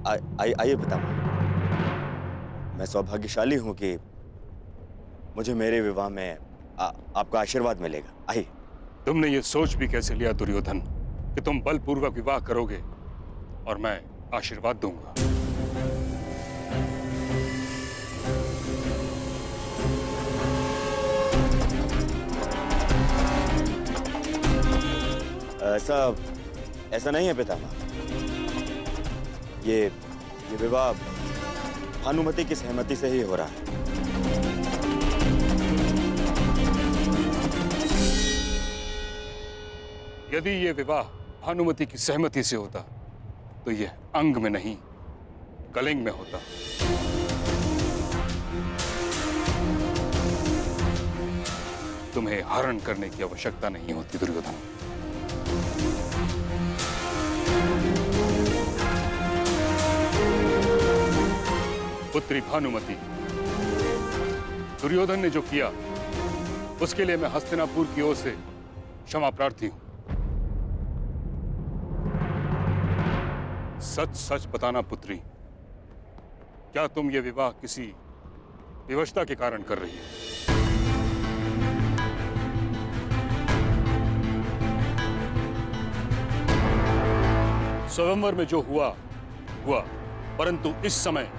आइए पितामह। मैं सौभाग्यशाली हूं कि मुझे मेरे विवाह में आपका आशीर्वाद मिलेगा। आइए। तुमने ये सोच भी कैसे लिया दुर्योधन कि तुम बलपूर्वक विवाह करोगे और मैं आशीर्वाद दूंगा? ऐसा ऐसा नहीं है पितामह। ये विवाह भानुमति की सहमति से ही हो रहा है। यदि ये विवाह भानुमति की सहमति से होता तो ये अंग में नहीं कलिंग में होता। तुम्हें हरण करने की आवश्यकता नहीं होती दुर्योधन। पुत्री भानुमति, दुर्योधन ने जो किया उसके लिए मैं हस्तिनापुर की ओर से क्षमा प्रार्थी हूं। सच सच बताना पुत्री, क्या तुम ये विवाह किसी विवशता के कारण कर रही है? स्वयंवर में जो हुआ हुआ, परंतु इस समय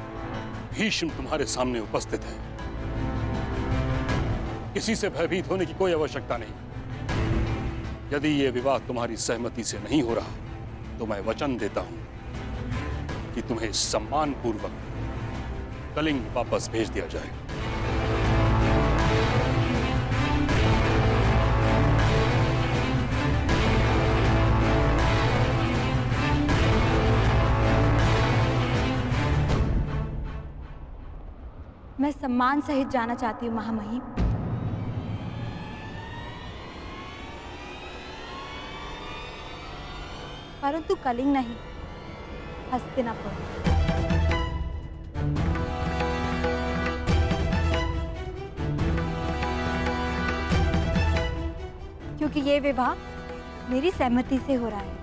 भीष्म तुम्हारे सामने उपस्थित है। किसी से भयभीत होने की कोई आवश्यकता नहीं। यदि यह विवाह तुम्हारी सहमति से नहीं हो रहा तो मैं वचन देता हूं कि तुम्हें सम्मानपूर्वक कलिंग वापस भेज दिया जाएगा। मैं सम्मान सहित जाना चाहती हूँ महामहिम। परंतु कलिंग नहीं, हस्तिनापुर। क्योंकि ये विवाह मेरी सहमति से हो रहा है।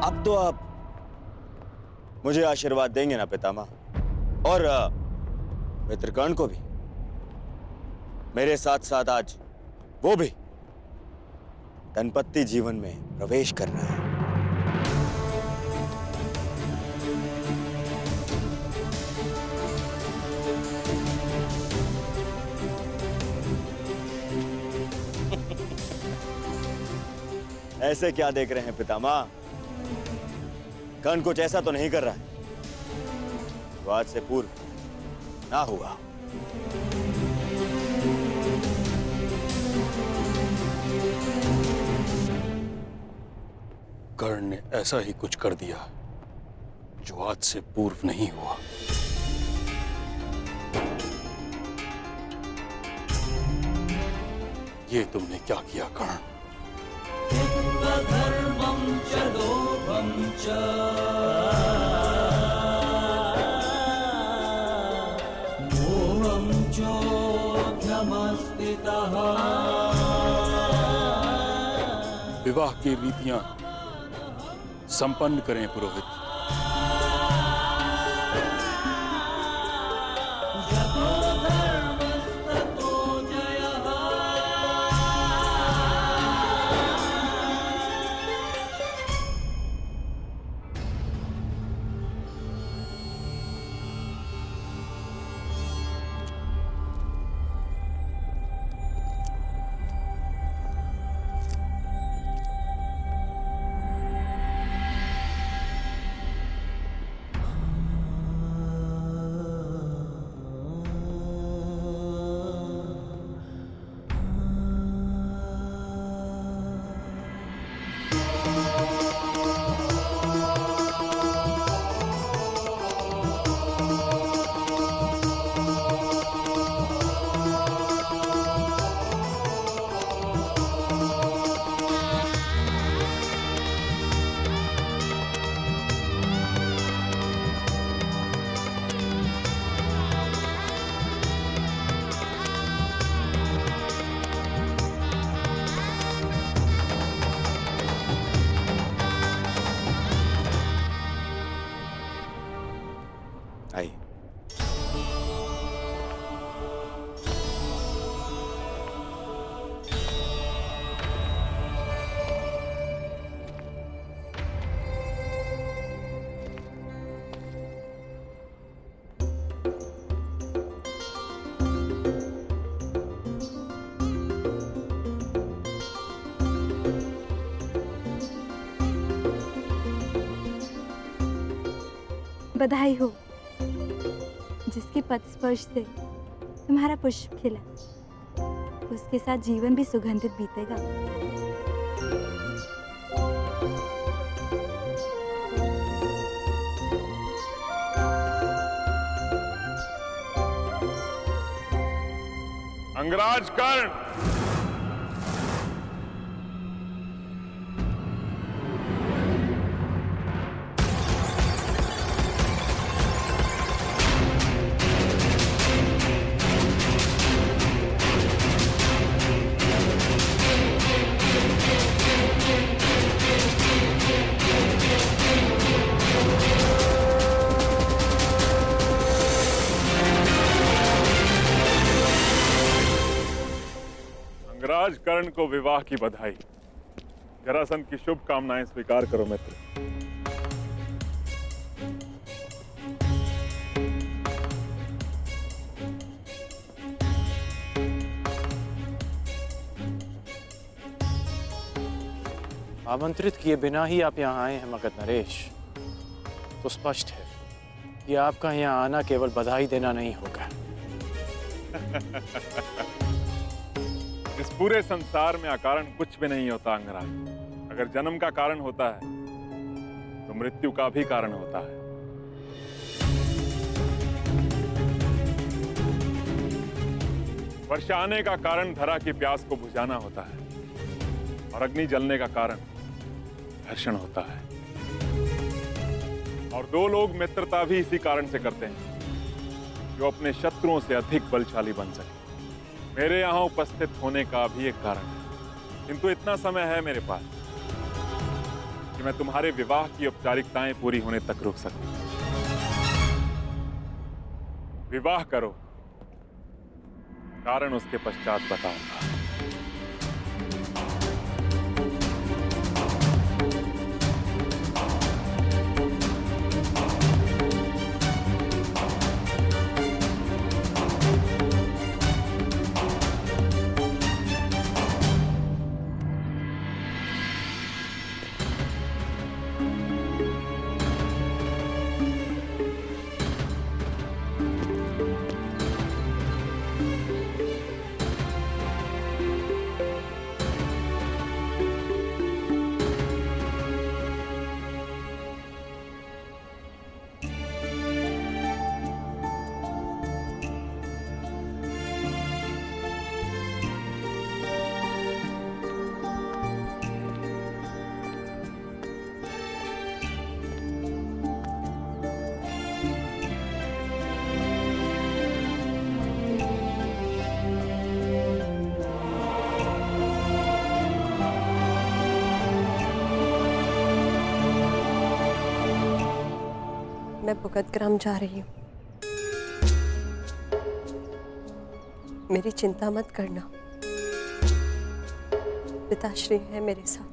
अब तो आप मुझे आशीर्वाद देंगे ना पितामह, और मित्रकर्ण को भी। मेरे साथ साथ आज वो भी दंपत्ति जीवन में प्रवेश कर रहा है। ऐसे क्या देख रहे हैं पितामह? कर्ण कुछ ऐसा तो नहीं कर रहा है जो आज से पूर्व ना हुआ। कर्ण ने ऐसा ही कुछ कर दिया जो आज से पूर्व नहीं हुआ। ये तुमने क्या किया कर्ण? धर्मं च लोभं च मोहं चोऽध्यमस्थितः। विवाह की रीतियां संपन्न करें पुरोहित। बधाई हो। जिसके पद स्पर्श से तुम्हारा पुष्प खिला, उसके साथ जीवन भी सुगंधित बीतेगा। अंगराज कर्ण, अंगराज कर्ण को विवाह की बधाई। जरासंध की शुभकामनाएं स्वीकार करो मित्र। आमंत्रित किए बिना ही आप यहाँ आए हैं मगध नरेश, तो स्पष्ट है कि आपका यहाँ आना केवल बधाई देना नहीं होगा। इस पूरे संसार में अकारण कुछ भी नहीं होता अंगराज। अगर जन्म का कारण होता है तो मृत्यु का भी कारण होता है। वर्षा आने का कारण धरा की प्यास को बुझाना होता है और अग्नि जलने का कारण घर्षण होता है। और दो लोग मित्रता भी इसी कारण से करते हैं, जो अपने शत्रुओं से अधिक बलशाली बन सके। मेरे यहां उपस्थित होने का भी एक कारण है, किंतु इतना समय है मेरे पास कि मैं तुम्हारे विवाह की औपचारिकताएं पूरी होने तक रुक सकूं। विवाह करो, कारण उसके पश्चात बताऊंगा। मैं भगतग्राम जा रही हूँ। मेरी चिंता मत करना, पिताश्री है मेरे साथ।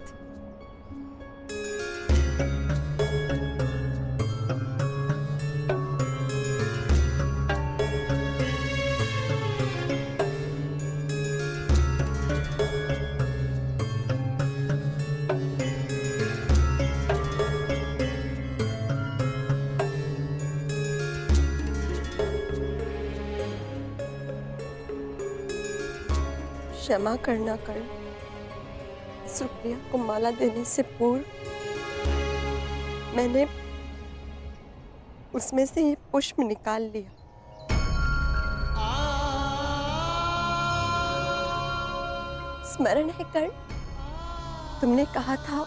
क्षमा करना कर्ण। सुप्रिया को माला देने से पूर्व मैंने उसमें से ये पुष्प निकाल लिया। स्मरण है कर्ण, तुमने कहा था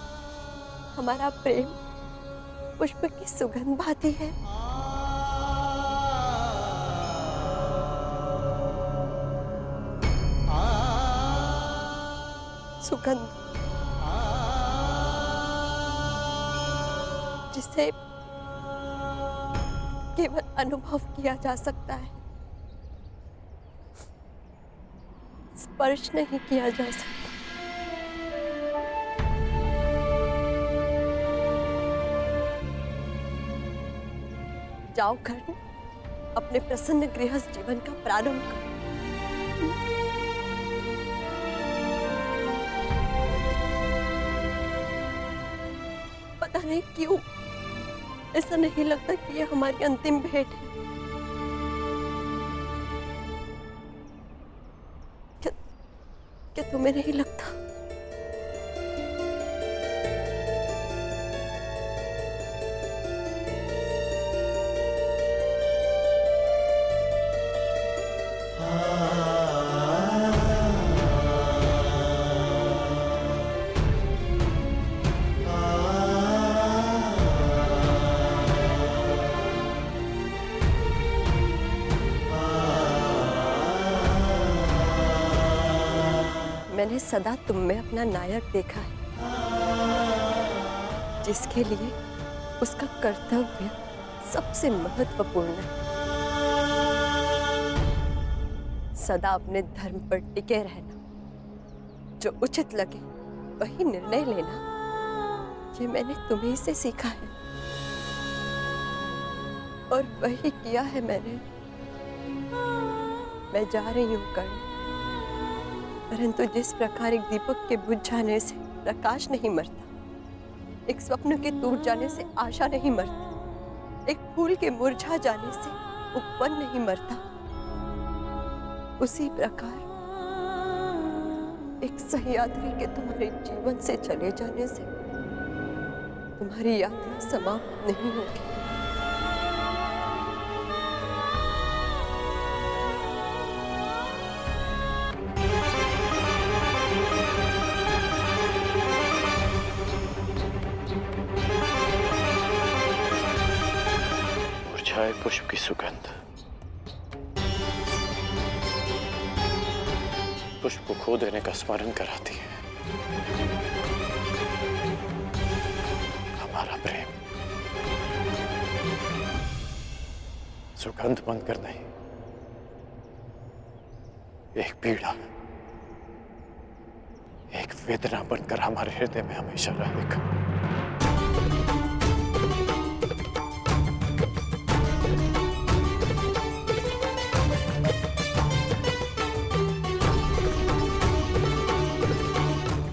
हमारा प्रेम पुष्प की सुगंध भाती है। सुगंध जिसे केवल अनुभव किया जा सकता है, स्पर्श नहीं किया जा सकता। जाओ कर्ण, अपने प्रसन्न गृहस्थ जीवन का प्रारंभ करो। पता नहीं क्यों ऐसा नहीं लगता कि ये हमारी अंतिम भेंट है? क्या तुम्हें नहीं लगता? मैंने सदा तुम में अपना नायक देखा है, जिसके लिए उसका कर्तव्य सबसे महत्वपूर्ण है। सदा अपने धर्म पर टिके रहना, जो उचित लगे वही निर्णय लेना, ये मैंने तुम्हीं से सीखा है और वही किया है मैंने। मैं जा रही हूँ कर्ण, परंतु जिस प्रकार एक दीपक के बुझ जाने से प्रकाश नहीं मरता, एक स्वप्न के टूट जाने से आशा नहीं मरती, एक फूल के मुरझा जाने से उपवन नहीं मरता, उसी प्रकार एक सहयात्री के तुम्हारे जीवन से चले जाने से तुम्हारी यात्रा समाप्त नहीं होगी। मुरझाए पुष्प की सुगंध पुष्प को खो देने का स्मरण कराती है। हमारा प्रेम सुगंध बनकर नहीं, एक पीड़ा, एक वेदना बनकर हमारे हृदय में हमेशा रहेगा।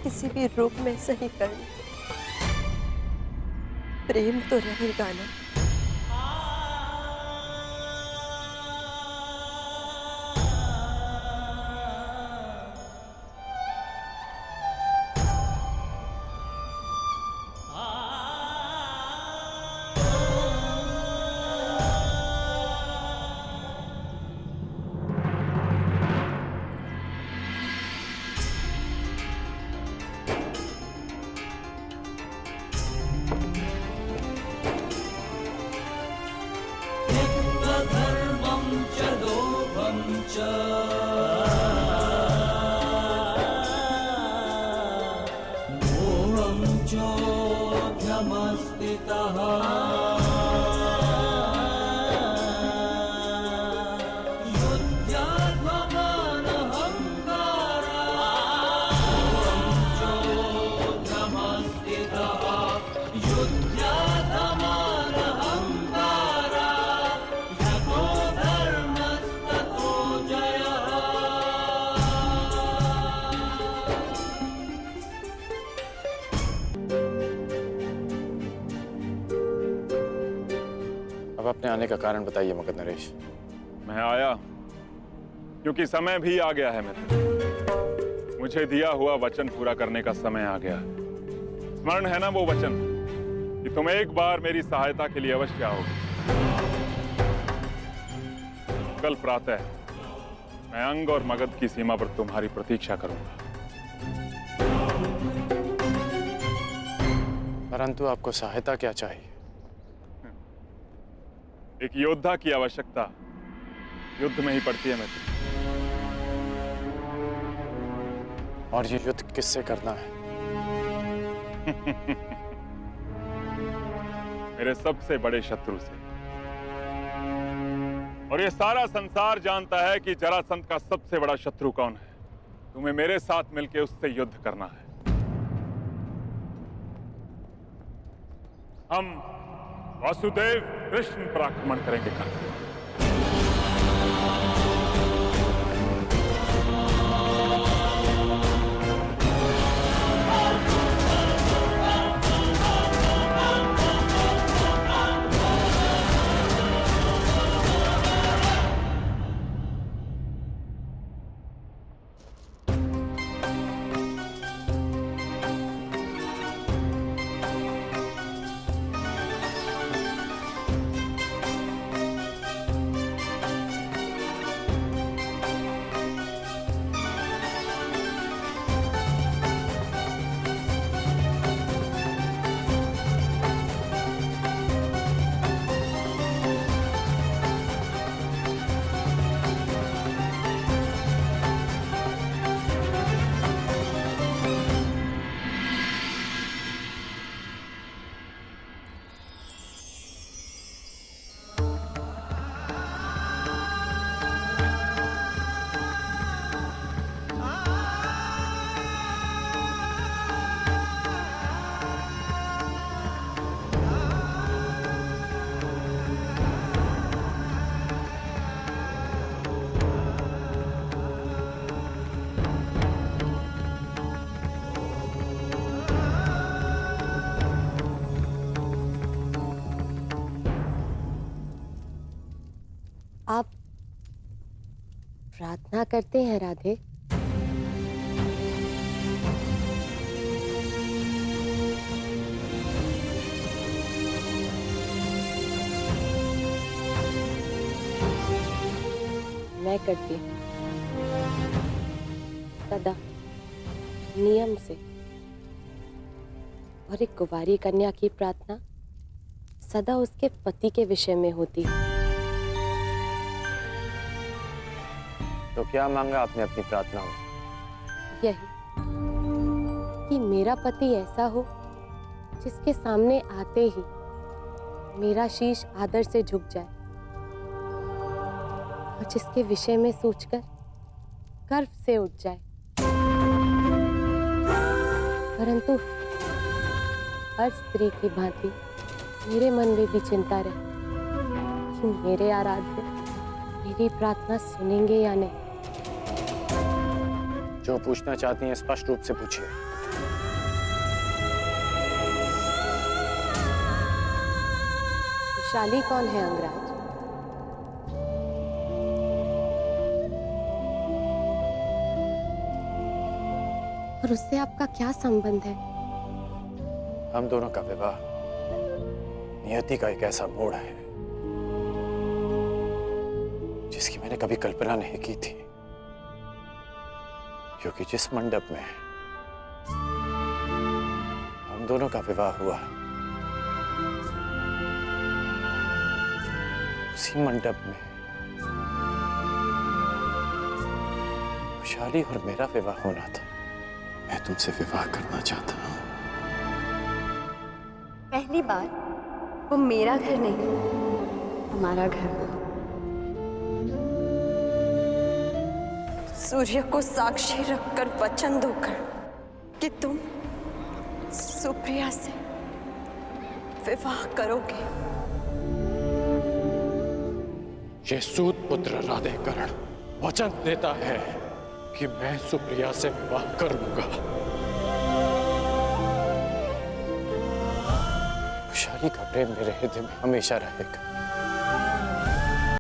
किसी भी रूप में सही करना, प्रेम तो रहेगा ना। धर्मं च लोभं च मोहं चोऽभ्यमस्थितः अब अपने आने का कारण बताइए मगध नरेश। मैं आया क्योंकि समय भी आ गया है मित्र। मुझे दिया हुआ वचन पूरा करने का समय आ गया। स्मरण है ना वो वचन कि तुम एक बार मेरी सहायता के लिए अवश्य आओगे। कल प्रातः मैं अंग और मगध की सीमा पर तुम्हारी प्रतीक्षा करूंगा। परंतु आपको सहायता क्या चाहिए? एक योद्धा की आवश्यकता युद्ध में ही पड़ती है मित्र। और ये युद्ध किससे करना है? मेरे सबसे बड़े शत्रु से। और ये सारा संसार जानता है कि जरासंध का सबसे बड़ा शत्रु कौन है। तुम्हें मेरे साथ मिलकर उससे युद्ध करना है। हम वासुदेव कृष्ण पर आक्रमण करेंगे कल। आप प्रार्थना करते हैं राधे? मैं करती हूँ सदा, नियम से। और एक कुंवारी कन्या की प्रार्थना सदा उसके पति के विषय में होती है। तो क्या मांगा आपने अपनी प्रार्थना में? यही कि मेरा पति ऐसा हो जिसके सामने आते ही मेरा शीश आदर से झुक जाए और जिसके विषय में सोचकर गर्व से उठ जाए। परंतु हर स्त्री की भांति मेरे मन में भी चिंता रहे कि मेरे आराध्य मेरी प्रार्थना सुनेंगे या नहीं। जो पूछना चाहती हैं स्पष्ट रूप से पूछिए। वैशाली कौन है अंगराज? और उससे आपका क्या संबंध है? हम दोनों का विवाह नियति का एक ऐसा मोड़ है जिसकी मैंने कभी कल्पना नहीं की थी। क्योंकि जिस मंडप में हम दोनों का विवाह हुआ, उसी मंडप में वैशाली और मेरा विवाह होना था। मैं तुमसे विवाह करना चाहता हूं। पहली बार वो मेरा घर नहीं, हमारा घर। सूर्य को साक्षी रखकर वचन दोकर कि तुम सुप्रिया से विवाह करोगे। ये सूत पुत्र राधेकरण वचन देता है कि मैं सुप्रिया से विवाह करूंगा। वैशाली का प्रेम मेरे हृदय में हमेशा रहेगा।